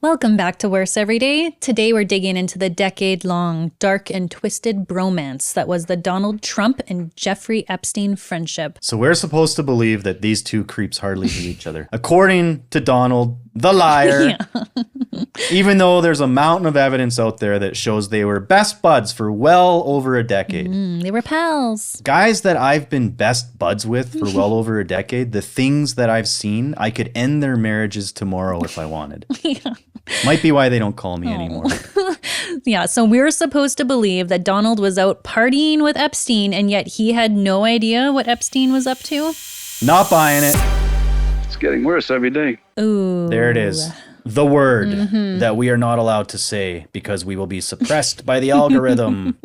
Welcome back to Worse Every Day. Today we're digging into the decade-long, dark and twisted bromance that was the Donald Trump and Jeffrey Epstein friendship. So we're supposed to believe that these two creeps hardly knew each other. According to Donald, the liar. Even though there's a mountain of evidence out there that shows they were best buds for well over a decade. They were pals. Guys that I've been best buds with for well over a decade, the things that I've seen, I could end their marriages tomorrow if I wanted. Might be why they don't call me anymore. Yeah, so we're supposed to believe that Donald was out partying with Epstein, and yet he had no idea what Epstein was up to? Not buying it. It's getting worse every day. Ooh. There it is. The word that we are not allowed to say because we will be suppressed by the algorithm.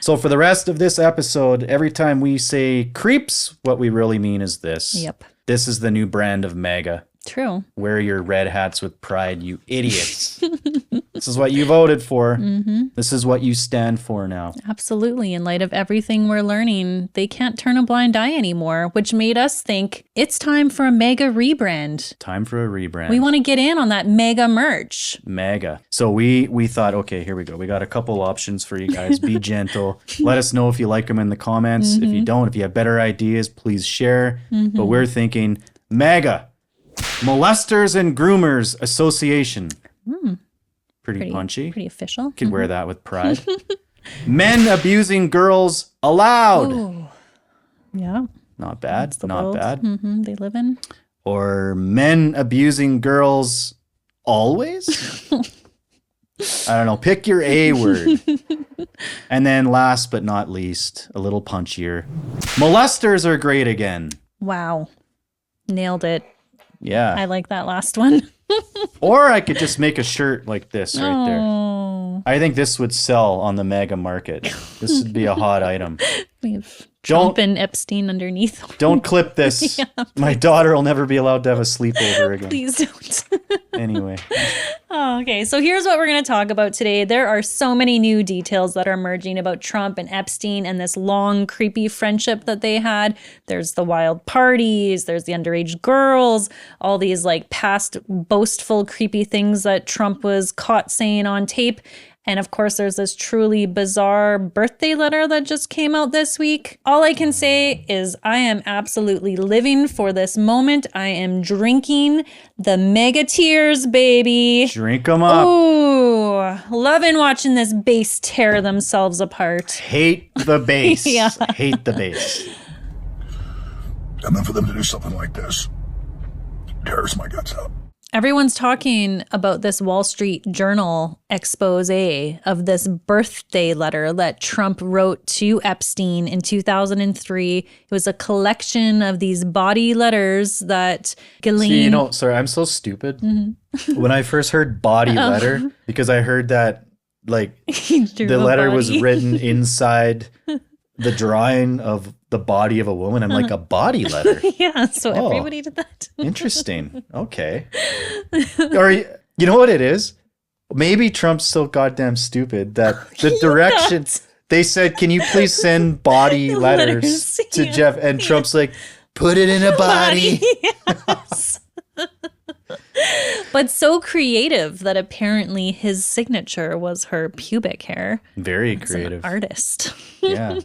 So for the rest of this episode, every time we say creeps, what we really mean is this. Yep. This is the new brand of MAGA. True. Wear your red hats with pride, you idiots. This is what you voted for. This is what you stand for now. Absolutely. In light of everything we're learning, they can't turn a blind eye anymore, which made us think it's time for a mega rebrand. Time for a rebrand. We want to get in on that mega merch. MAGA. So we thought, okay, here we go. We got a couple options for you guys. Be gentle. Let us know if you like them in the comments. If you don't, if you have better ideas, please share. But we're thinking MAGA. Molesters and Groomers Association. Pretty punchy. Pretty official. Could wear that with pride. Men abusing girls allowed. Ooh. Yeah. Not bad. That's the Not world bad. they live in. Or men abusing girls always? I don't know. Pick your A word. And then last but not least, a little punchier. Molesters are great again. Wow. Nailed it. Yeah. I like that last one. Or I could just make a shirt like this right there. Oh. I think this would sell on the MAGA market. This would be a hot item. We have Trump and Epstein underneath. Don't clip this. Yeah, my daughter will never be allowed to have a sleepover again. Please don't. Anyway. Oh, okay, so here's what we're going to talk about today. There are so many new details that are emerging about Trump and Epstein and this long, creepy friendship that they had. There's the wild parties, there's the underage girls, all these like past boastful, creepy things that Trump was caught saying on tape. And of course, there's this truly bizarre birthday letter that just came out this week. All I can say is I am absolutely living for this moment. I am drinking the mega tears, baby. Drink them up. Ooh, loving watching this base tear themselves apart. Hate the base. Yeah. Hate the base. And then for them to do something like this tears my guts out. Everyone's talking about this Wall Street Journal expose of this birthday letter that Trump wrote to Epstein in 2003. It was a collection of these bawdy letters that Ghislaine... See, sorry, I'm so stupid. When I first heard bawdy letter, because I heard that, like, the letter was written inside the drawing of the body of a woman. I'm like, a body letter? Yeah, so everybody did that. Interesting. Okay. Or, you know what it is? Maybe Trump's so goddamn stupid that the direction... They said, can you please send body letters to Jeff? And Trump's like, put it in a body. Yes. But so creative that apparently his signature was her pubic hair. Very As creative. an artist. Yeah.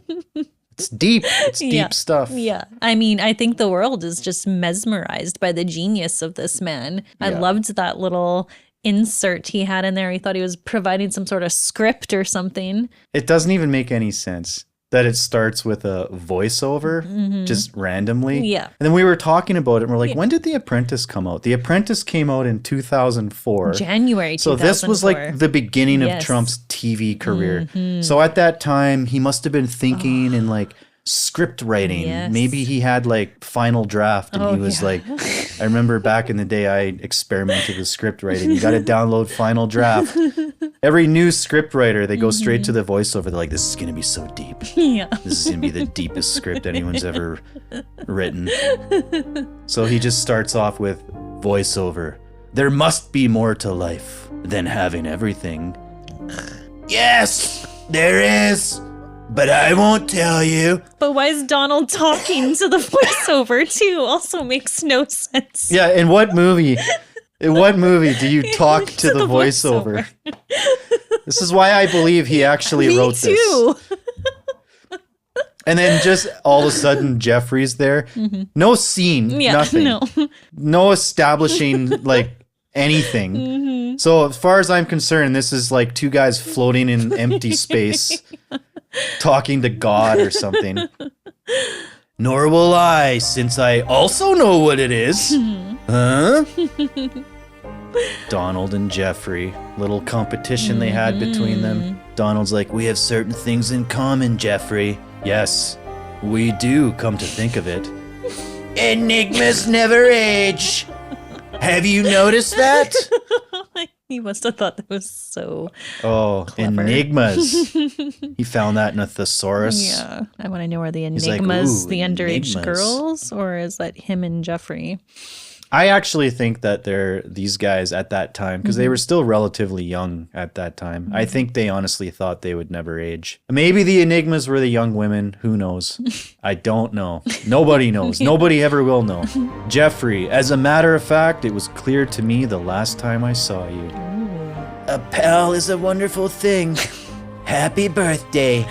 It's deep. It's deep stuff. Yeah. I mean, I think the world is just mesmerized by the genius of this man. I loved that little insert he had in there. He thought he was providing some sort of script or something. It doesn't even make any sense that it starts with a voiceover just randomly. Yeah. And then we were talking about it and we're like, when did The Apprentice come out? The Apprentice came out in 2004. January 2004. So this was like the beginning of Trump's TV career. So at that time, he must have been thinking in like script writing. Yes. Maybe he had like Final Draft and he was like, I remember back in the day, I experimented with script writing. You got to download Final Draft. Every new script writer, they go straight to the voiceover. They're like, this is going to be so deep. Yeah. This is going to be the deepest script anyone's ever written. So he just starts off with voiceover. There must be more to life than having everything. Yes, there is. But I won't tell you. But why is Donald talking to the voiceover too? Also makes no sense. Yeah, in what movie In what movie do you talk to the voiceover? This is why I believe he actually wrote this. Me too. And then just all of a sudden, Jeffrey's there. Mm-hmm. No scene, nothing. No establishing like anything. Mm-hmm. So as far as I'm concerned, this is like two guys floating in empty space, talking to God or something. Nor will I, since I also know what it is. Huh? Donald and Jeffrey, little competition they had between them. Donald's like, we have certain things in common, Jeffrey. Yes, we do, come to think of it. Enigmas never age. Have you noticed that? He must have thought that was so clever. Enigmas. He found that in a thesaurus. Yeah. I want to know, are the enigmas like, the underage girls, or is that him and Jeffrey? I actually think that they're these guys at that time, because they were still relatively young at that time. I think they honestly thought they would never age. Maybe the enigmas were the young women. Who knows? I don't know. Nobody knows. Nobody ever will know. Jeffrey, as a matter of fact, it was clear to me the last time I saw you. A pal is a wonderful thing. Happy birthday.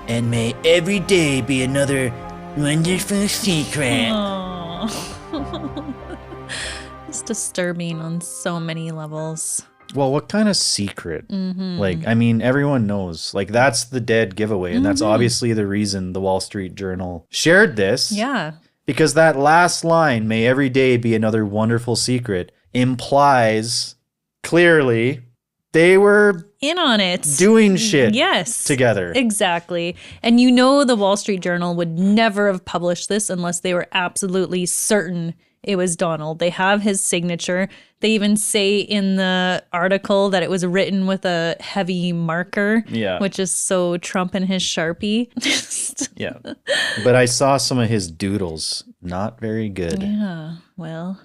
And may every day be another wonderful secret. It's disturbing on so many levels. Well, what kind of secret? Like, I mean, everyone knows. Like, that's the dead giveaway. And that's obviously the reason the Wall Street Journal shared this. Yeah. Because that last line, may every day be another wonderful secret, implies clearly they were in on it. Doing shit yes, together. Exactly. And you know the Wall Street Journal would never have published this unless they were absolutely certain it was Donald. They have his signature. They even say in the article that it was written with a heavy marker, which is so Trump and his Sharpie. Yeah. But I saw some of his doodles. Not very good. Yeah. Well,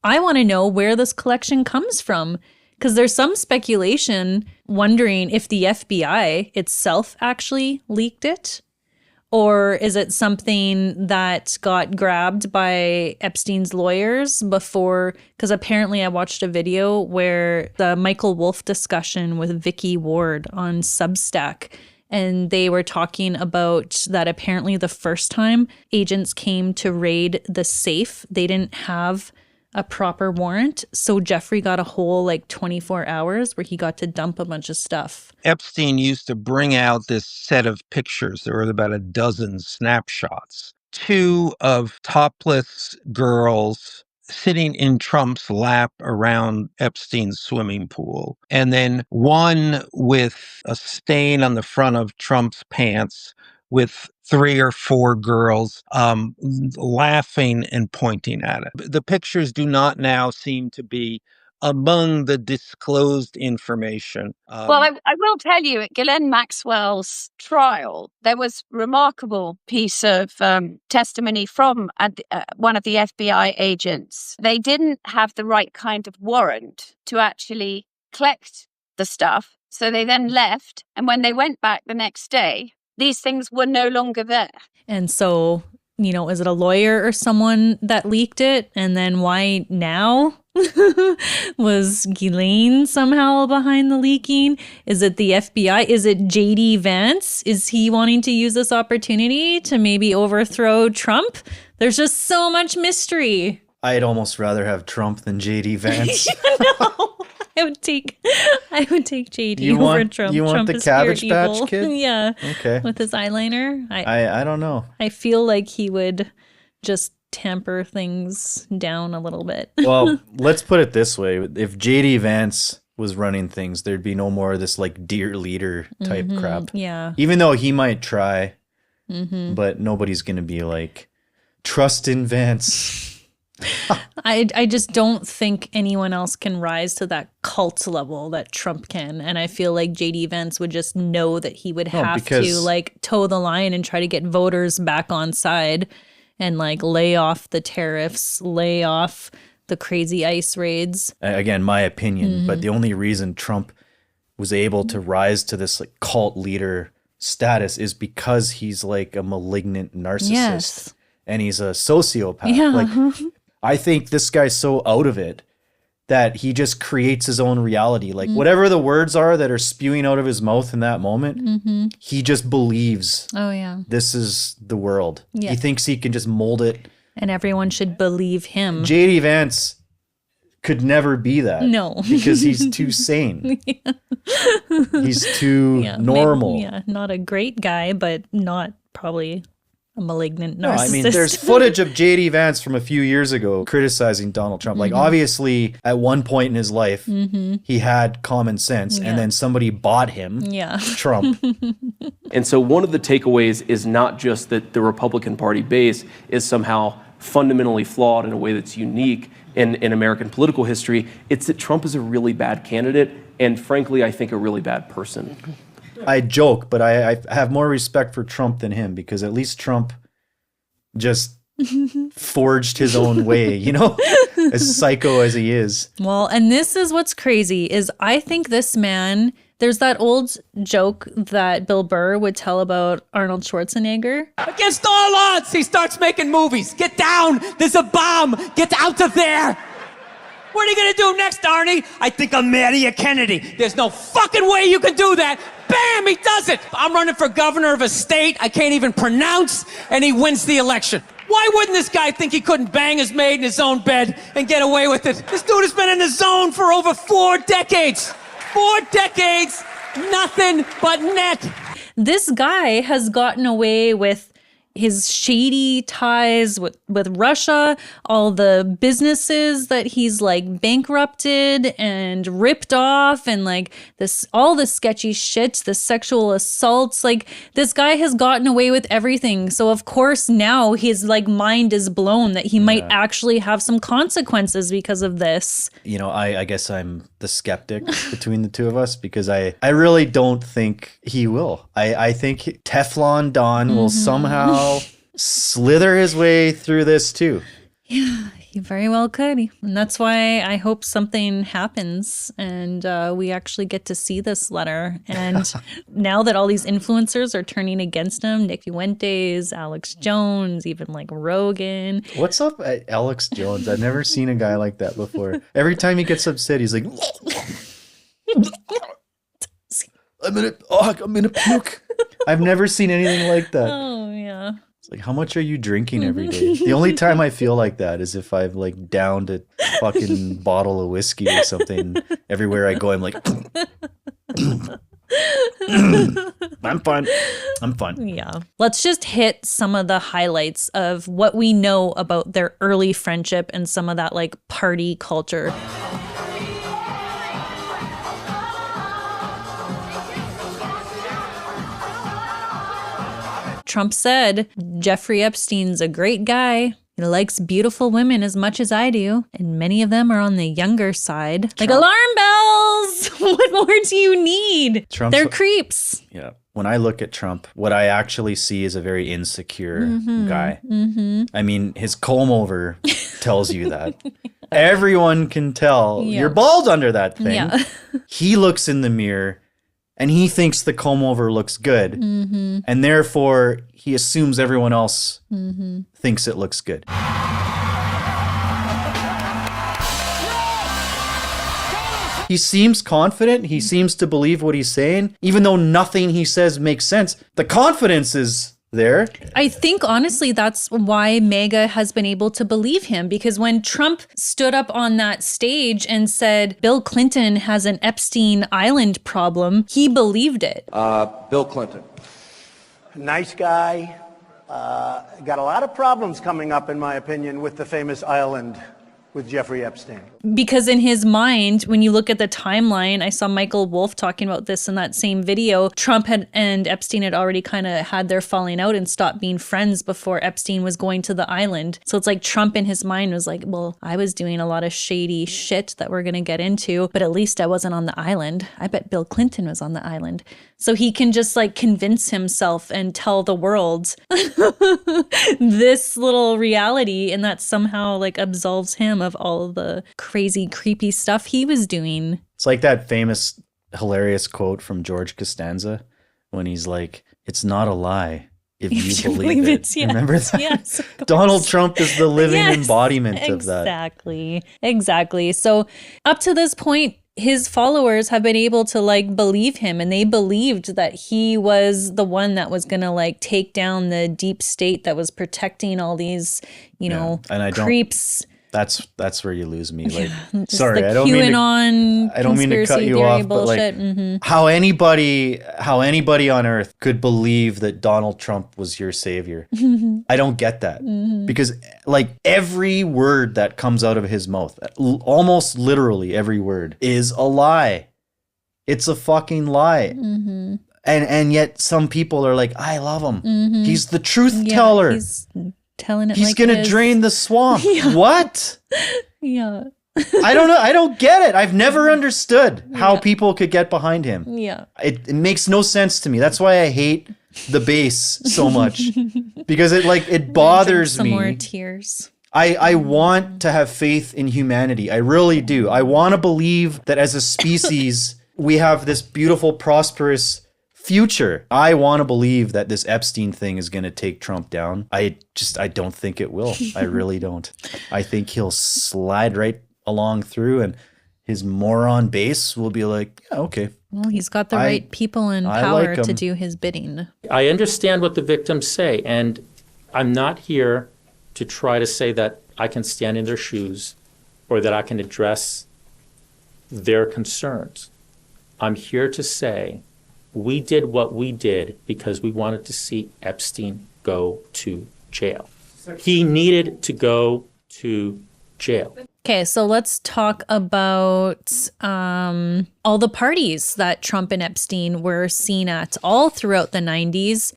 I want to know where this collection comes from, because there's some speculation wondering if the FBI itself actually leaked it. Or is it something that got grabbed by Epstein's lawyers before? Because apparently I watched a video where the Michael Wolff discussion with Vicky Ward on Substack, and they were talking about that apparently the first time agents came to raid the safe, they didn't have a proper warrant. So Jeffrey got a whole 24 hours where he got to dump a bunch of stuff. Epstein used to bring out this set of pictures. There were about a dozen snapshots. 2 of topless girls sitting in Trump's lap around Epstein's swimming pool. And then 1 with a stain on the front of Trump's pants with 3 or 4 girls laughing and pointing at it. The pictures do not now seem to be among the disclosed information. Well, I will tell you, at Ghislaine Maxwell's trial, there was a remarkable piece of testimony from one of the FBI agents. They didn't have the right kind of warrant to actually collect the stuff. So they then left. And when they went back the next day, these things were no longer there. And so, is it a lawyer or someone that leaked it? And then why now? Was Ghislaine somehow behind the leaking? Is it the FBI? Is it JD Vance? Is he wanting to use this opportunity to maybe overthrow Trump? There's just so much mystery. I'd almost rather have Trump than JD Vance. No. I would take JD over Trump. You want Trump the is Cabbage pure Patch evil. Kid? Yeah. Okay. With his eyeliner. I don't know. I feel like he would just tamper things down a little bit. Well, let's put it this way. If JD Vance was running things, there'd be no more of this dear leader type crap. Yeah. Even though he might try, but nobody's going to be trust in Vance. I just don't think anyone else can rise to that cult level that Trump can. And I feel like JD Vance would just know that he would have to toe the line and try to get voters back on side and lay off the tariffs, lay off the crazy ICE raids. Again, my opinion, but the only reason Trump was able to rise to this cult leader status is because he's a malignant narcissist. Yes. And he's a sociopath. Yeah. I think this guy's so out of it that he just creates his own reality. Like whatever the words are that are spewing out of his mouth in that moment, he just believes this is the world. He thinks he can just mold it. And everyone should believe him. JD Vance could never be that. No. Because he's too sane. He's too normal. Maybe, not a great guy, but not probably a malignant narcissist. No, I mean, there's footage of JD Vance from a few years ago criticizing Donald Trump. Like, obviously, at one point in his life, he had common sense, and then somebody bought him Trump. And so one of the takeaways is not just that the Republican Party base is somehow fundamentally flawed in a way that's unique in American political history. It's that Trump is a really bad candidate, and frankly, I think a really bad person. I joke, but I have more respect for Trump than him, because at least Trump just forged his own way, you know, as psycho as he is. Well, and this is what's crazy is I think this man, there's that old joke that Bill Burr would tell about Arnold Schwarzenegger. Against all odds, he starts making movies. Get down, there's a bomb, get out of there. What are you gonna do next, Arnie? I think I'll marry a Kennedy. There's no fucking way you can do that. Bam, he does it. I'm running for governor of a state I can't even pronounce, and he wins the election. Why wouldn't this guy think he couldn't bang his maid in his own bed and get away with it? This dude has been in the zone for over 4 decades. 4 decades, nothing but net. This guy has gotten away with his shady ties with Russia, all the businesses that he's like bankrupted and ripped off, and like this, all the sketchy shit, the sexual assaults. Like, this guy has gotten away with everything. So of course now his like mind is blown that he might actually have some consequences because of this. You know, I guess I'm the skeptic between the two of us, because I really don't think he will. I think Teflon Don will somehow slither his way through this too. Yeah, he very well could. And that's why I hope something happens and we actually get to see this letter. And now that all these influencers are turning against him, Nick Fuentes, Alex Jones, even like Rogan. What's up, Alex Jones? I've never seen a guy like that before. Every time he gets upset, he's like, I'm gonna puke. I've never seen anything like that. Oh, yeah. It's like, how much are you drinking every day? The only time I feel like that is if I've like downed a fucking bottle of whiskey or something. Everywhere I go, I'm like, I'm fine. Yeah. Let's just hit some of the highlights of what we know about their early friendship and some of that like party culture. Trump said, Jeffrey Epstein's a great guy. He likes beautiful women as much as I do, and many of them are on the younger side. Like alarm bells! What more do you need? They're creeps. Yeah. When I look at Trump, what I actually see is a very insecure guy. I mean, his comb over tells you that. Everyone can tell you're bald under that thing. Yeah. He looks in the mirror and he thinks the comb over looks good. And therefore, he assumes everyone else thinks it looks good. He seems confident. He seems to believe what he's saying, even though nothing he says makes sense. The confidence is there. I think, honestly, that's why MAGA has been able to believe him, because when Trump stood up on that stage and said Bill Clinton has an Epstein Island problem, he believed it. Bill Clinton. Nice guy. Got a lot of problems coming up, in my opinion, with the famous island with Jeffrey Epstein. Because in his mind, when you look at the timeline, I saw Michael Wolff talking about this in that same video. Trump and Epstein had already kind of had their falling out and stopped being friends before Epstein was going to the island. So it's like Trump in his mind was like, well, I was doing a lot of shady shit that we're going to get into, but at least I wasn't on the island. I bet Bill Clinton was on the island. So he can just like convince himself and tell the world this little reality, and that somehow like absolves him of all of the crazy, creepy stuff he was doing. It's like that famous, hilarious quote from George Costanza when he's like, it's not a lie. if you believe it. Yes. Remember that? Yes, of course. Donald Trump is the living embodiment of that. Exactly. So up to this point, his followers have been able to like believe him, and they believed that he was the one that was going to like take down the deep state that was protecting all these, you know, and creeps. That's where you lose me. Like, Just sorry, the I don't mean to cut you off, but like how anybody on earth could believe that Donald Trump was your savior. I don't get that. Because like every word that comes out of his mouth, almost literally every word, is a lie. It's a fucking lie. And yet some people are like, I love him. He's the truth teller. He's telling it He's like gonna drain the swamp. What? Yeah. I don't know. I don't get it. I've never understood how people could get behind him. Yeah. It makes no sense to me. That's why I hate the base so much. Because it bothers Some me. more tears. I want to have faith in humanity. I really do. I want to believe that as a species, we have this beautiful, prosperous future. I want to believe that this Epstein thing is going to take Trump down. I don't think it will. I really don't. I think he'll slide right along through and his moron base will be like, yeah, okay. Well, he's got the right people in power like to do his bidding. I understand what the victims say, and I'm not here to try to say that I can stand in their shoes or that I can address their concerns. I'm here to say we did what we did because we wanted to see Epstein go to jail. He needed to go to jail. Okay, so let's talk about all the parties that Trump and Epstein were seen at all throughout the 90s.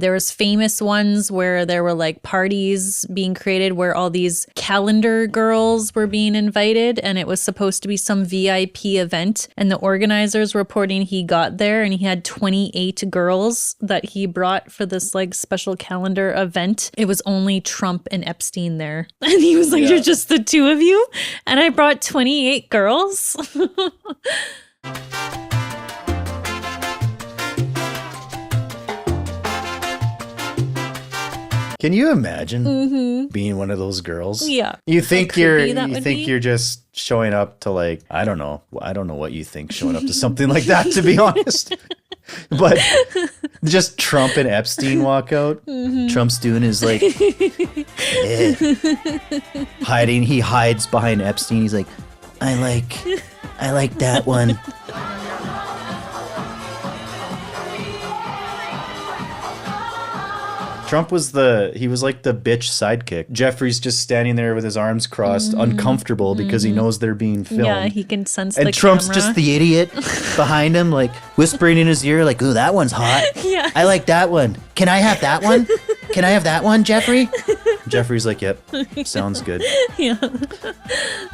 There was famous ones where there were like parties being created where all these calendar girls were being invited, and it was supposed to be some VIP event. And the organizers reporting he got there and he had 28 girls that he brought for this like special calendar event. It was only Trump and Epstein there. And he was like, You're just the two of you? And I brought 28 girls. Can you imagine being one of those girls? Yeah. You think you're just showing up to like, I don't know what you think showing up to something like that, to be honest. But just Trump and Epstein walk out. Trump's doing his like hiding. He hides behind Epstein. He's like, I like that one. Trump was like the bitch sidekick. Jeffrey's just standing there with his arms crossed, uncomfortable because he knows they're being filmed. Yeah, he can sense and the Trump's camera. just the idiot behind him, like whispering in his ear, like, "Ooh, that one's hot. Yeah. I like that one. Can I have that one? Can I have that one, Jeffrey?" Jeffrey's like, "Yep, sounds good. Yeah.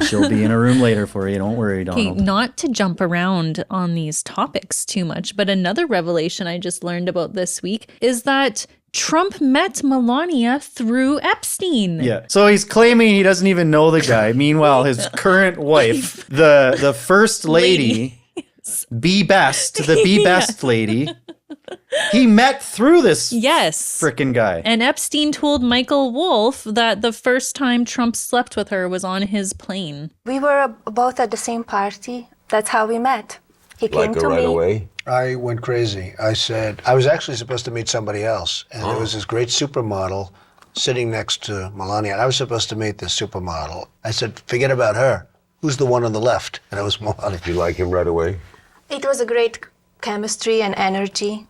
She'll be in a room later for you. Don't worry, Okay, Donald." not to jump around on these topics too much, but another revelation I just learned about this week is that Trump met Melania through Epstein. Yeah. So he's claiming he doesn't even know the guy. Meanwhile, his current wife, the first lady, Be Best lady, he met through this frickin' guy. And Epstein told Michael Wolff that the first time Trump slept with her was on his plane. We were both at the same party. That's how we met. He came to me. Away? I went crazy. I said, I was actually supposed to meet somebody else. And there was this great supermodel sitting next to Melania. And I was supposed to meet this supermodel. I said, forget about her. Who's the one on the left? And it was Melania. Did you like him right away? It was a great chemistry and energy.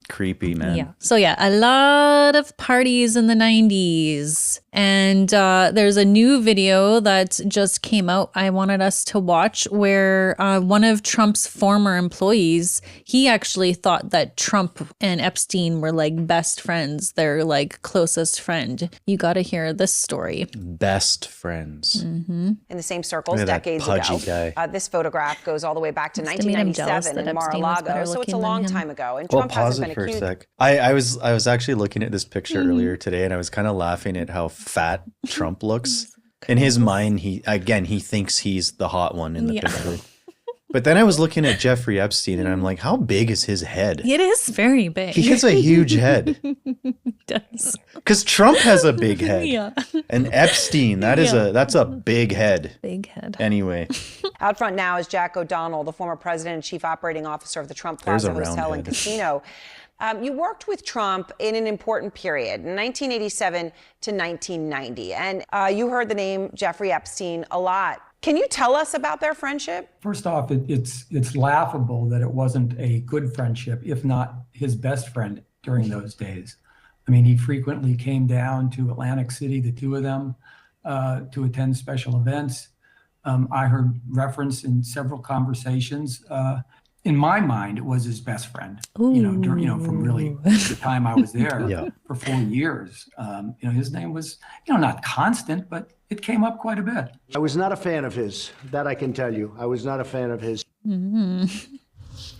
Creepy, man. Yeah. So yeah, a lot of parties in the 90s. And there's a new video that just came out I wanted us to watch where one of Trump's former employees, he actually thought that Trump and Epstein were like best friends. They're like closest friend. You got to hear this story. Best friends. In the same circles Look at that decades pudgy ago. guy. This photograph goes all the way back to Must have made him jealous 1997 that in Epstein was Mar-a-Lago, better so it's a looking long than him. time ago. And Well, Trump pause hasn't it been for a accused. sec. I was actually looking at this picture earlier today, and I was kind of laughing at how fat Trump looks. In his mind, he thinks he's the hot one in the picture. But then I was looking at Jeffrey Epstein and I'm like, how big is his head? It is very big. He has a huge head. He does. Because Trump has a big head. Yeah. And Epstein, that's a big head. Big head. Anyway. Out front now is Jack O'Donnell, the former president and chief operating officer of the Trump There's Plaza a round Hotel and head. Casino. You worked with Trump in an important period, 1987 to 1990, and you heard the name Jeffrey Epstein a lot. Can you tell us about their friendship? First off, it's laughable that it wasn't a good friendship, if not his best friend during those days. I mean, he frequently came down to Atlantic City, the two of them, to attend special events. I heard reference in several conversations. In my mind, it was his best friend. From really the time I was there for 4 years. His name was, not constant, but it came up quite a bit. I was not a fan of his. That I can tell you. I was not a fan of his.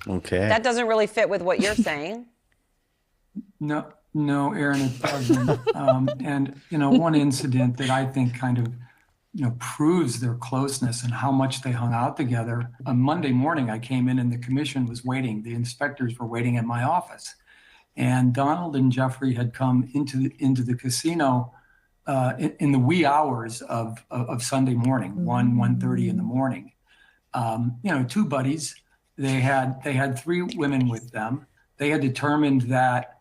Okay. That doesn't really fit with what you're saying. No, Aaron, it doesn't. And one incident that I think kind of, proves their closeness and how much they hung out together. On Monday morning, I came in and the commission was waiting. The inspectors were waiting in my office, and Donald and Jeffrey had come into the casino in the wee hours of Sunday morning, 1:30 in the morning. Two buddies. They had 3 women with them. They had determined that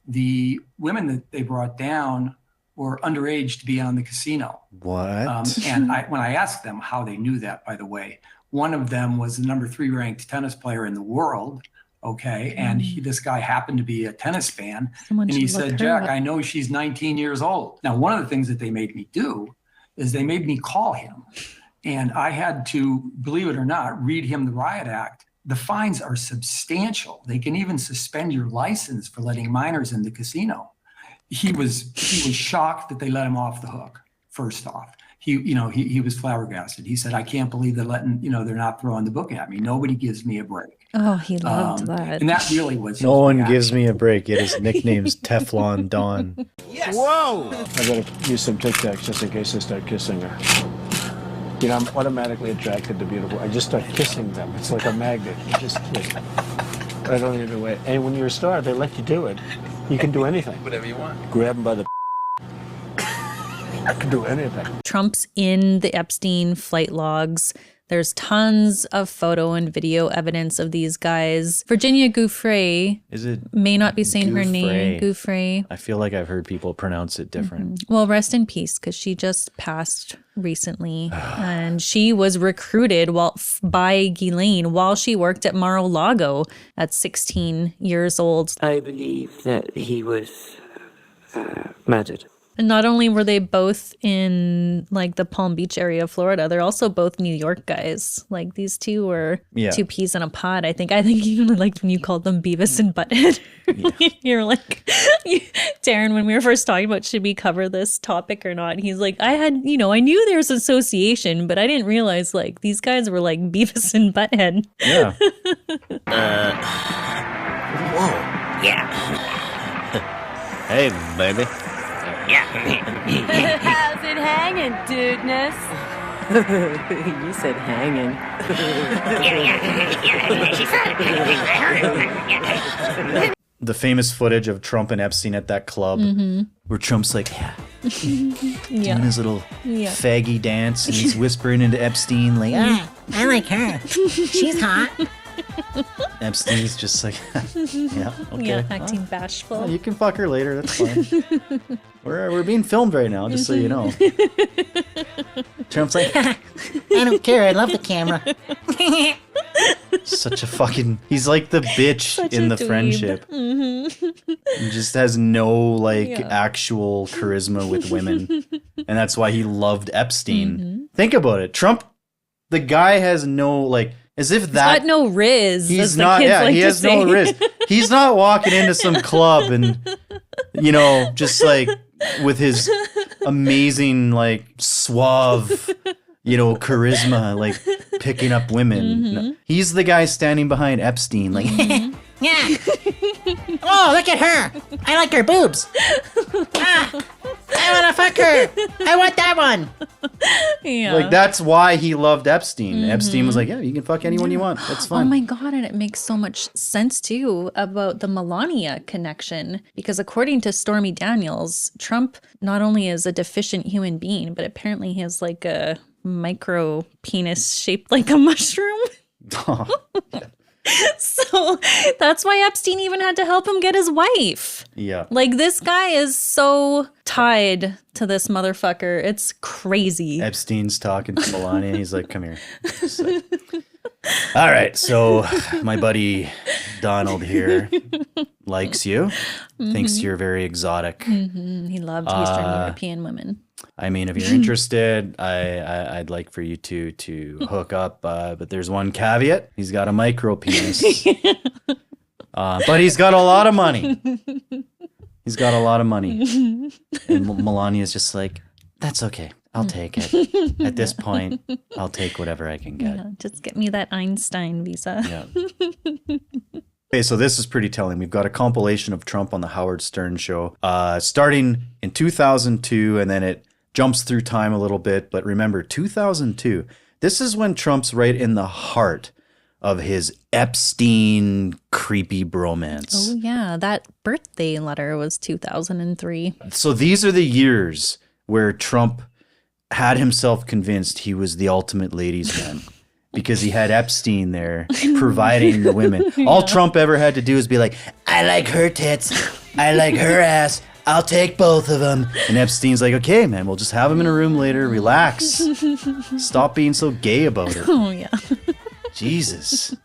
the women that they brought down were underage to be on the casino. What? And when I asked them how they knew that, by the way, one of them was the number 3 ranked tennis player in the world. Okay. And this guy happened to be a tennis fan. And he said, Jack, I know she's 19 years old. Now, one of the things that they made me do is they made me call him. And I had to, believe it or not, read him the riot act. The fines are substantial. They can even suspend your license for letting minors in the casino. He was shocked that they let him off the hook. First off, he was flabbergasted. He said, "I can't believe they're they're not throwing the book at me. Nobody gives me a break." Oh, he loved that. And that really was. No one gives me a break. Yet his nickname's Teflon Don. Yes. Whoa! I gotta use some Tic Tacs just in case I start kissing her. I'm automatically attracted to beautiful. I just start kissing them. It's like a magnet. You just kiss. I don't even know it. And when you're a star, they let you do it. You can do anything. Whatever you want. Grab them by the I can do anything. Trump's in the Epstein flight logs. There's tons of photo and video evidence of these guys. Virginia Giuffre may not be saying her name. Giuffre. I feel like I've heard people pronounce it different. Well, rest in peace, because she just passed recently. And she was recruited by Ghislaine while she worked at Mar-a-Lago at 16 years old. I believe that he was murdered. And not only were they both in like the Palm Beach area of Florida, they're also both New York guys. Like these two were 2 peas in a pod. I think even like when you called them Beavis and Butthead. You're like, Darren, when we were first talking about should we cover this topic or not, he's like, I knew there's association, but I didn't realize like these guys were like Beavis and Butthead. Yeah. Whoa. Yeah. Hey, baby. How's it hanging, dudeness? You said hanging. The famous footage of Trump and Epstein at that club where Trump's like, doing his little faggy dance and he's whispering into Epstein like, I like her. She's hot. Epstein's just like, acting bashful. You can fuck her later, that's fine. We're being filmed right now, just so you know. Trump's like, I don't care, I love the camera. Such a fucking, he's like the bitch in the friendship. He just has no actual charisma with women. And that's why he loved Epstein. Think about it. Trump, the guy has no as if that. He's got no riz. He's not, he has no riz. He's not walking into some club and, just with his amazing, suave, charisma, picking up women. No. He's the guy standing behind Epstein, Yeah. Oh, look at her. I like her boobs. I want to fuck her. I want that one. Yeah. Like, that's why he loved Epstein. Epstein was like, yeah, you can fuck anyone you want. That's fine. Oh my God. And it makes so much sense too about the Melania connection, because according to Stormy Daniels, Trump not only is a deficient human being, but apparently he has like a micro penis shaped like a mushroom. So that's why Epstein even had to help him get his wife. Yeah. Like, this guy is so tied to this motherfucker. It's crazy. Epstein's talking to Melania. He's like, come here. Like, all right. So my buddy Donald here likes you, thinks you're very exotic. He loved Eastern European women. I mean, if you're interested, I'd like for you to hook up. But there's one caveat. He's got a micro penis. But he's got a lot of money. He's got a lot of money. And Melania's just like, that's okay. I'll take it. At this point, I'll take whatever I can get. Yeah, just get me that Einstein visa. Yeah. Okay, so this is pretty telling. We've got a compilation of Trump on the Howard Stern show, starting in 2002, and then it jumps through time a little bit. But remember, 2002, this is when Trump's right in the heart of his Epstein creepy bromance. Oh, yeah. That birthday letter was 2003. So these are the years where Trump had himself convinced he was the ultimate ladies' man. Because he had Epstein there providing the women. All Trump ever had to do is be like, I like her tits. I like her ass. I'll take both of them. And Epstein's like, okay, man, we'll just have him in a room later. Relax. Stop being so gay about it. Oh, yeah. Jesus.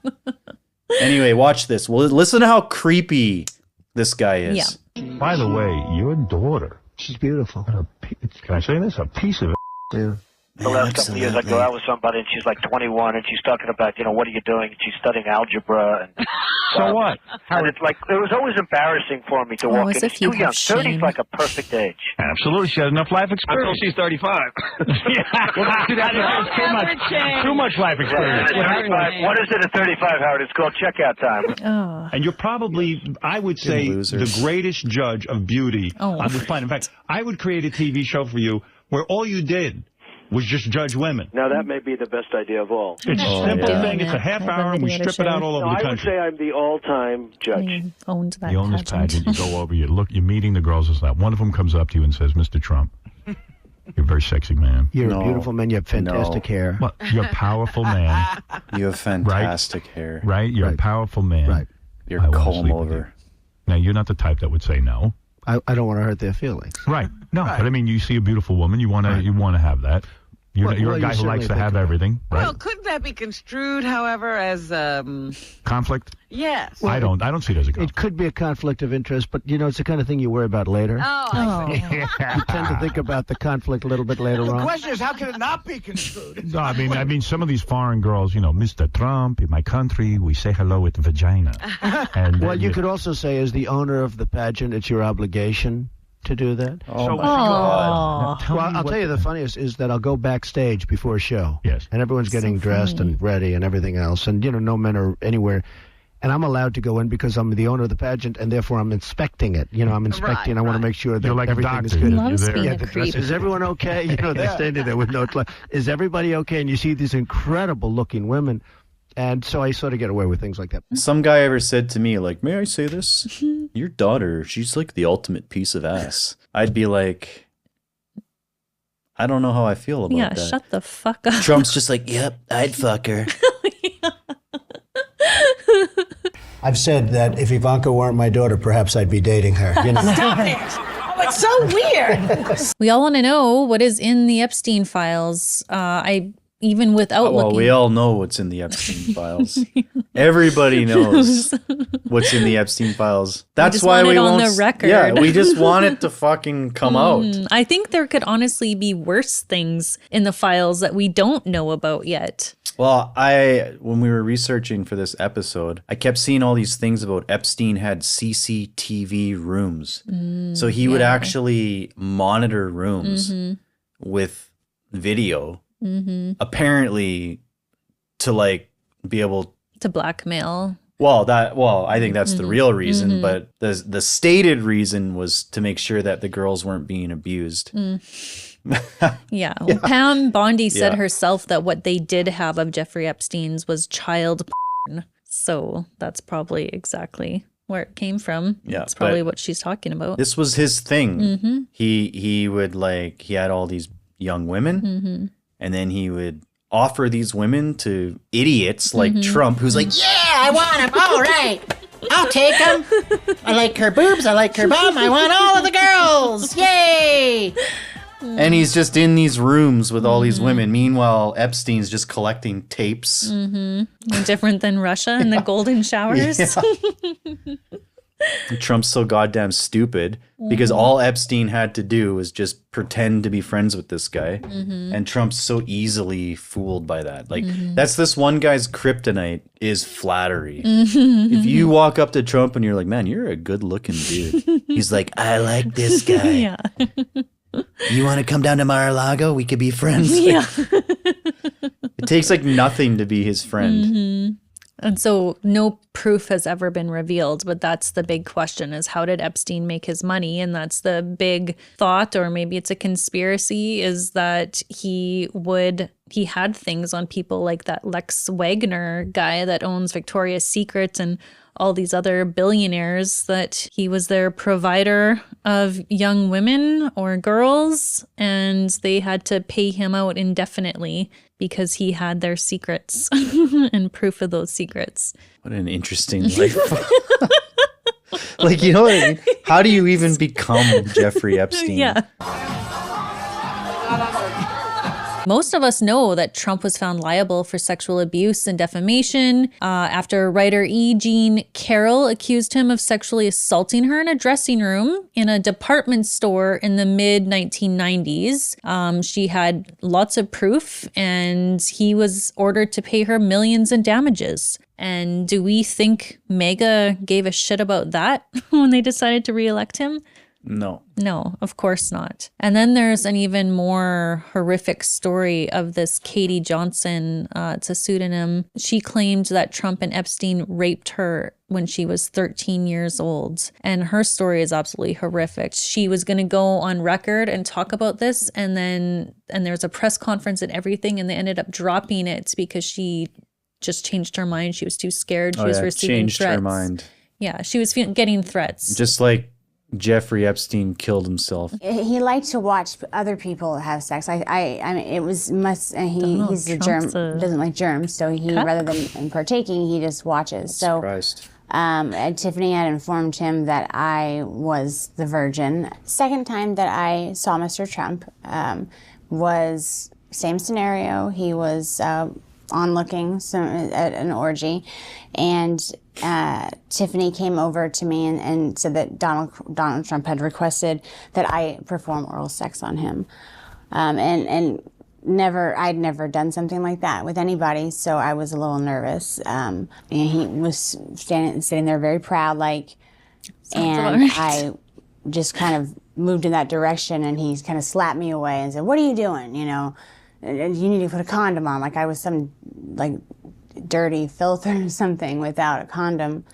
Anyway, watch this. Well, listen to how creepy this guy is. Yeah. By the way, your daughter. She's beautiful. Can I say this? A piece of it. Yeah. The last couple of years, I go out with somebody, and she's like 21, and she's talking about, what are you doing? And she's studying algebra. And So what? And it's like, it was always embarrassing for me to walk in. She's too young. 30 is like a perfect age. Absolutely. She has enough life experience. Until she's 35. Too much life experience. What is it at 35, Howard? It's called checkout time. Oh. And you're probably, I would say, the greatest judge of beauty on this planet. In fact, I would create a TV show for you where all you did was just judge women. Now, that may be the best idea of all. It's a simple thing. It's a half hour, and we strip it out all over the country. I would say I'm the all-time judge. Owned that You own this pageant. You go over, you're meeting the girls and stuff. One of them comes up to you and says, Mr. Trump, you're a very sexy man. You're a beautiful man. You have fantastic hair. Well, you're a powerful man. You have fantastic hair. Right? You're a powerful man. Right. You're comb over. Now, you're not the type that would say no. I don't want to hurt their feelings. Right. No, but I mean, you see a beautiful woman, you want to have that. You're a guy who likes to have everything, right? Well, couldn't that be construed, however, as conflict? Yes. I don't see it as a conflict. It could be a conflict of interest, but it's the kind of thing you worry about later. Oh, I see. You tend to think about the conflict a little bit later on. The question is, how can it not be construed? No, I mean, some of these foreign girls, Mr. Trump, in my country, we say hello with vagina. And well, you could also say, as the owner of the pageant, it's your obligation to do that. Oh, my God. Well, I'll tell you the funniest is that I'll go backstage before a show. Yes. And everyone's getting dressed and ready and everything else. And, no men are anywhere. And I'm allowed to go in because I'm the owner of the pageant, and therefore I'm inspecting it. I'm inspecting. I want to make sure that like everything is doctor. good. Loves being a creep. Is everyone okay? They're standing there with no... Is everybody okay? And you see these incredible-looking women. And so I sort of get away with things like that. Some guy ever said to me, like, may I say this? Your daughter, she's like the ultimate piece of ass. I'd be like, I don't know how I feel about that. Yeah, shut the fuck up. Trump's just like, yep, I'd fuck her. I've said that if Ivanka weren't my daughter, perhaps I'd be dating her. Stop it! Oh, it's so weird. We all want to know what is in the Epstein files. Even without looking. We all know what's in the Epstein files. Everybody knows what's in the Epstein files. That's why we want on the record. Yeah, we just want it to fucking come out. I think there could honestly be worse things in the files that we don't know about yet. Well, when we were researching for this episode, I kept seeing all these things about Epstein had CCTV rooms. So he would actually monitor rooms with video. Apparently to be able to blackmail Well, I think that's the real reason, but the stated reason was to make sure that the girls weren't being abused. Yeah. Well, Pam Bondi said herself that what they did have of Jeffrey Epstein's was child porn. So that's probably exactly where it came from. Yeah, that's probably what she's talking about. This was his thing. He would he had all these young women, and then he would offer these women to idiots like Trump, who's like, Yeah, I want him. All right. I'll take him. I like her boobs. I like her bum. I want all of the girls. Yay. and he's just in these rooms with all these women. Meanwhile, Epstein's just collecting tapes. Different than Russia and the golden showers. Trump's so goddamn stupid because all Epstein had to do was just pretend to be friends with this guy. And Trump's so easily fooled by that. Like, that's this one guy's kryptonite is flattery. If you walk up to Trump and you're like, man, you're a good looking dude. He's like, I like this guy. You want to come down to Mar-a-Lago? We could be friends. It takes like nothing to be his friend. And so no proof has ever been revealed, but that's the big question is how did Epstein make his money? And that's the big thought, or maybe it's a conspiracy, is that he had things on people like that Lex Wagner guy that owns Victoria's Secret and all these other billionaires, that he was their provider of young women or girls, and they had to pay him out indefinitely because he had their secrets and proof of those secrets. What an interesting life. Like, you know what I mean? How do you even become Jeffrey Epstein? Yeah. Most of us know that Trump was found liable for sexual abuse and defamation after writer E. Jean Carroll accused him of sexually assaulting her in a dressing room in a department store in the mid-1990s. She had lots of proof, and he was ordered to pay her millions in damages. And do we think MAGA gave a shit about that when they decided to reelect him? No. No, of course not. And then there's an even more horrific story of this Katie Johnson. It's a pseudonym. She claimed that Trump and Epstein raped her when she was 13 years old. And her story is absolutely horrific. She was going to go on record and talk about this. And there was a press conference and everything. And they ended up dropping it because she just changed her mind. She was too scared. She was receiving changed threats. her mind. Yeah, she was getting threats. Just like Jeffrey Epstein killed himself. He liked to watch other people have sex. I mean, it was he's a germ, doesn't like germs, so rather than partaking, he just watches. So Tiffany had informed him that I was the virgin. Second time that I saw Mr. Trump was same scenario. He was onlooking at an orgy, and Tiffany came over to me and said that Donald Trump had requested that I perform oral sex on him, and I'd never done something like that with anybody, so I was a little nervous. And he was sitting there very proud, and I just kind of moved in that direction, and he kind of slapped me away and said, "What are you doing? You need to put a condom on," like I was some dirty filth or something without a condom.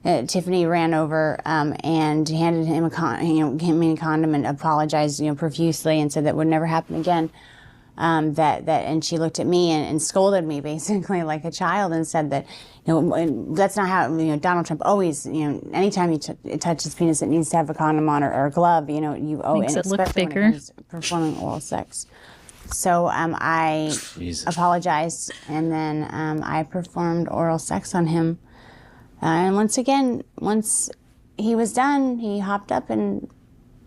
Tiffany ran over and handed him a condom and apologized, profusely, and said that would never happen again. And she looked at me and scolded me basically like a child and said that, that's not how, Donald Trump always, anytime you touch his penis, it needs to have a condom on or a glove, you owe, makes and it look especially bigger. when it comes to performing oral sex. So I apologized, and then I performed oral sex on him. And once he was done, he hopped up, and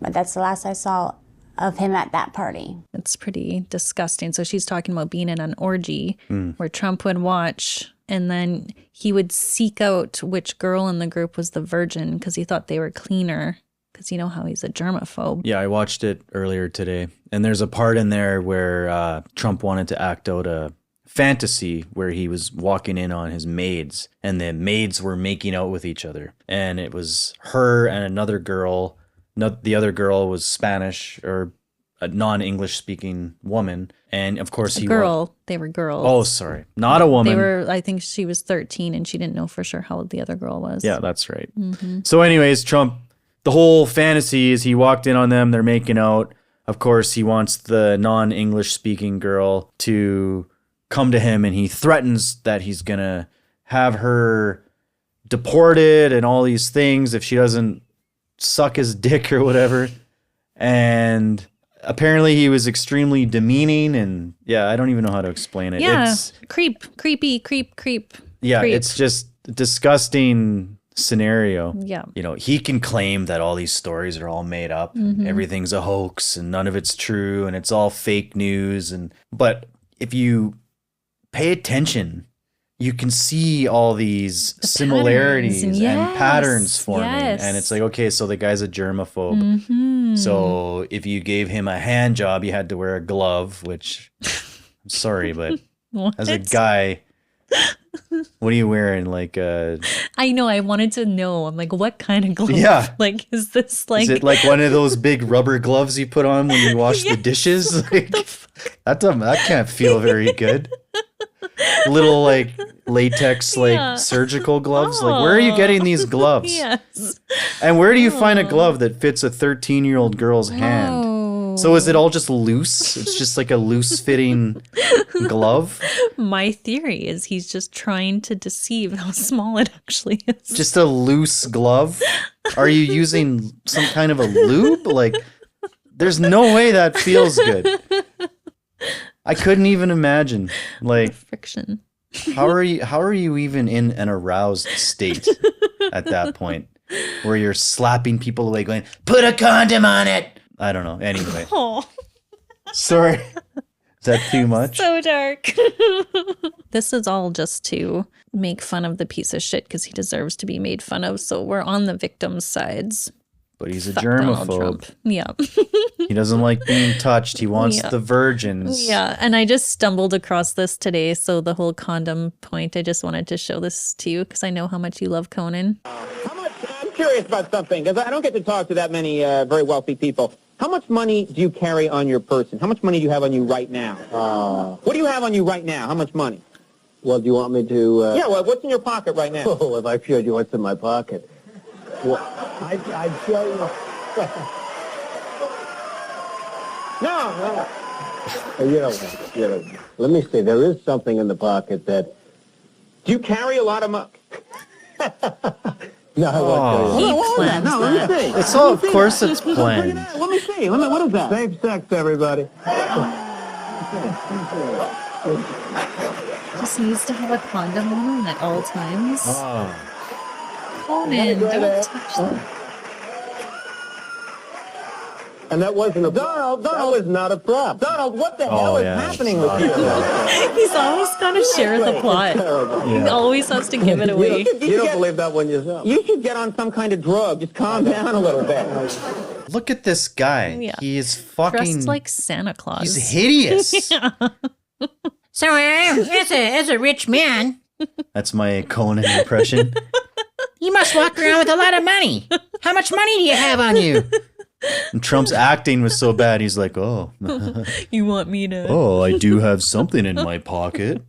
that's the last I saw of him at that party. It's pretty disgusting. So she's talking about being in an orgy where Trump would watch, and then he would seek out which girl in the group was the virgin because he thought they were cleaner. Because you know how he's a germaphobe. Yeah, I watched it earlier today. And there's a part in there where Trump wanted to act out a fantasy where he was walking in on his maids, and the maids were making out with each other. And it was her and another girl. The other girl was Spanish or a non-English speaking woman. And of course, A girl. They were girls. Oh, sorry. Not a woman. They were, I think she was 13 and she didn't know for sure how old the other girl was. Yeah, that's right. Mm-hmm. So anyways, Trump, the whole fantasy is he walked in on them. They're making out. Of course, he wants the non-English speaking girl to come to him, and he threatens that he's going to have her deported and all these things if she doesn't suck his dick or whatever. And apparently he was extremely demeaning, and yeah, I don't even know how to explain it. Yeah, It's, creep. yeah, creep. it's just a disgusting scenario. Yeah. You know, he can claim that all these stories are all made up, Mhm. everything's a hoax and none of it's true and it's all fake news, but if you pay attention, you can see all these similarities patterns, and patterns forming. yes. And it's like, okay, so the guy's a germaphobe. Mhm. So if you gave him a hand job, you had to wear a glove, which I'm sorry, but as a What? guy, what are you wearing? Like I know. I wanted to know. I'm like, what kind of glove? Yeah. Like, is this like? is it like one of those big rubber gloves you put on when you wash the dishes? Like, that can't feel very good. Little like latex Yeah. surgical gloves. Like, where are you getting these gloves? Yes. And where do you find a glove that fits a 13-year-old girl's hand? So is it all just loose? It's just like a loose fitting glove? My theory is he's just trying to deceive how small it actually is. Just a loose glove? Are you using some kind of a lube? Like, there's no way that feels good. I couldn't even imagine. Like, friction. How are you even in an aroused state at that point where you're slapping people away going, put a condom on it? I don't know. Anyway. Oh. Sorry. Is that too much? So dark. This is all just to make fun of the piece of shit because he deserves to be made fun of. So we're on the victim's sides. But he's a Fuck Donald germaphobe. Trump. Yeah. He doesn't like being touched. He wants Yeah. the virgins. Yeah. And I just stumbled across this today. So the whole condom point, I just wanted to show this to you because I know how much you love Conan. I'm curious about something because I don't get to talk to that many very wealthy people. How much money do you carry on your person? How much money do you have on you right now? What do you have on you right now? How much money? Well, do you want me to... Yeah, well, what's in your pocket right now? Oh, if I showed you what's in my pocket. Well, I'd show you... No. You know, let me see. There is something in the pocket that... Do you carry a lot of money? No, I won't show you. What was that? No, let me see. It's all, of course it's planned. Let me see. What is that? Safe sex, everybody. Just needs to have a condom on him at all times. Oh. Conan, don't touch that. And that wasn't a... Donald, That was not a prop. Donald, what the hell is happening with you? He's always got to share the plot. He always has to give it away. You don't believe that one yourself. You should get on some kind of drug. Just calm down a little bit. Look at this guy. Yeah. He is fucking... Dressed like Santa Claus. He's hideous. Yeah. So, as a rich man, That's my Conan impression. you must walk around with a lot of money. How much money do you have on you? And Trump's acting was so bad. He's like, oh. You want me to... Oh, I do have something in my pocket.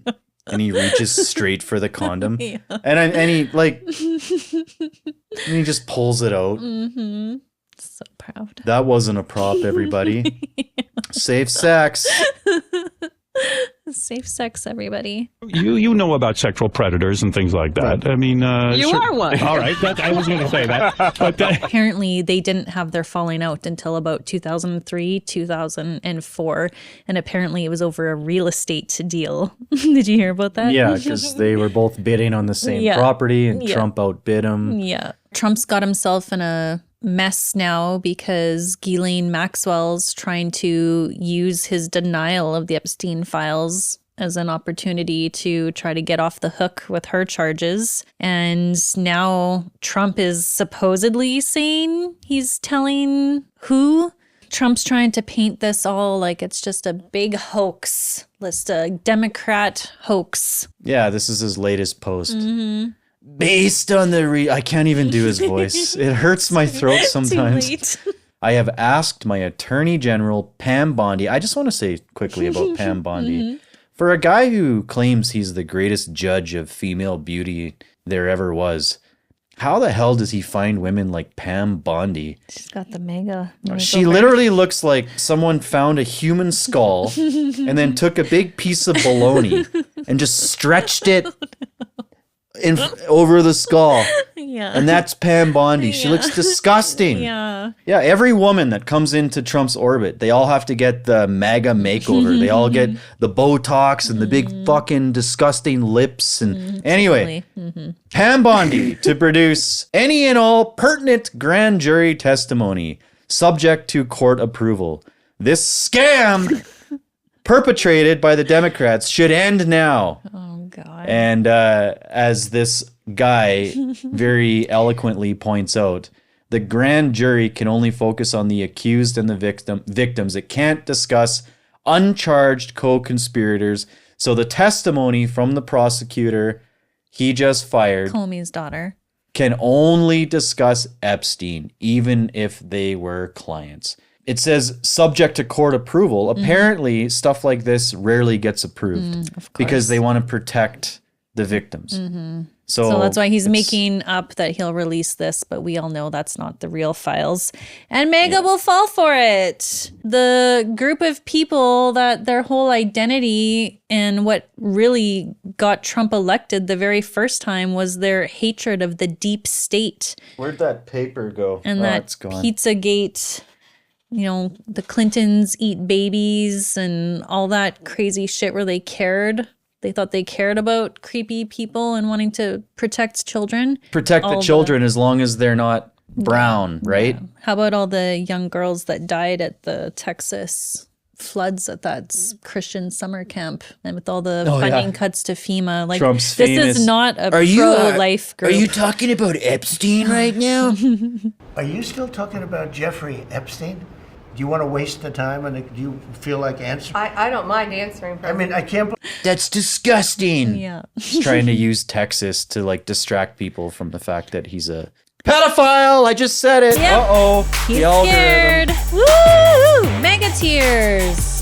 And he reaches straight for the condom. Yeah. And he like... And he just pulls it out. Mm-hmm. So proud. That wasn't a prop, everybody. Safe sex. Safe sex, everybody. You know about sexual predators and things like that. I mean, You are one. All right, I was going to say that. But Apparently, they didn't have their falling out until about 2003, 2004. And apparently, it was over a real estate deal. Did you hear about that? Yeah, because they were both bidding on the same Yeah. property and Yeah. Trump outbid him. Yeah. Trump's got himself in a mess now because Ghislaine Maxwell's trying to use his denial of the Epstein files as an opportunity to try to get off the hook with her charges. And now Trump is supposedly saying he's telling who? Trump's trying to paint this all like it's just a big hoax. It's a Democrat hoax. Yeah, this is his latest post. Mm-hmm. Based on the I can't even do his voice. It hurts my throat sometimes. Too late. I have asked my Attorney General, Pam Bondi. I just want to say quickly about Pam Bondi. For a guy who claims he's the greatest judge of female beauty there ever was, how the hell does he find women like Pam Bondi? She's got the MAGA. She literally looks like someone found a human skull and then took a big piece of bologna and just stretched it over the skull. Yeah. And that's Pam Bondi. She looks disgusting. Yeah. Yeah, every woman that comes into Trump's orbit, they all have to get the MAGA makeover. They all get the Botox and the big fucking disgusting lips. And anyway, Pam Bondi to produce any and all pertinent grand jury testimony subject to court approval. This scam perpetrated by the Democrats should end now. Oh, God. And as this guy very eloquently points out, the grand jury can only focus on the accused and the victims. It can't discuss uncharged co-conspirators. So the testimony from the prosecutor he just fired, Comey's daughter, can only discuss Epstein, even if they were clients. It says subject to court approval. Apparently, stuff like this rarely gets approved because they want to protect the victims. So that's why he's making up that he'll release this, but we all know that's not the real files. And MAGA will fall for it. The group of people that their whole identity and what really got Trump elected the very first time was their hatred of the deep state. Where'd that paper go? And that Pizzagate, you know, the Clintons eat babies and all that crazy shit where they cared. They thought they cared about creepy people and wanting to protect children. Protect the children as long as they're not brown, right? Yeah. How about all the young girls that died at the Texas floods at that Christian summer camp and with all the funding cuts to FEMA? Like, Trump's this famous. is not a pro-life group. Are you talking about Epstein right now? Are you still talking about Jeffrey Epstein? Do you want to waste the time and do you feel like answering? I don't mind answering. I mean, I can't. That's disgusting. Yeah. He's trying to use Texas to like distract people from the fact that he's a pedophile. I just said it. Yep. Uh-oh. He's The algorithm. scared. Woo! Mega tears.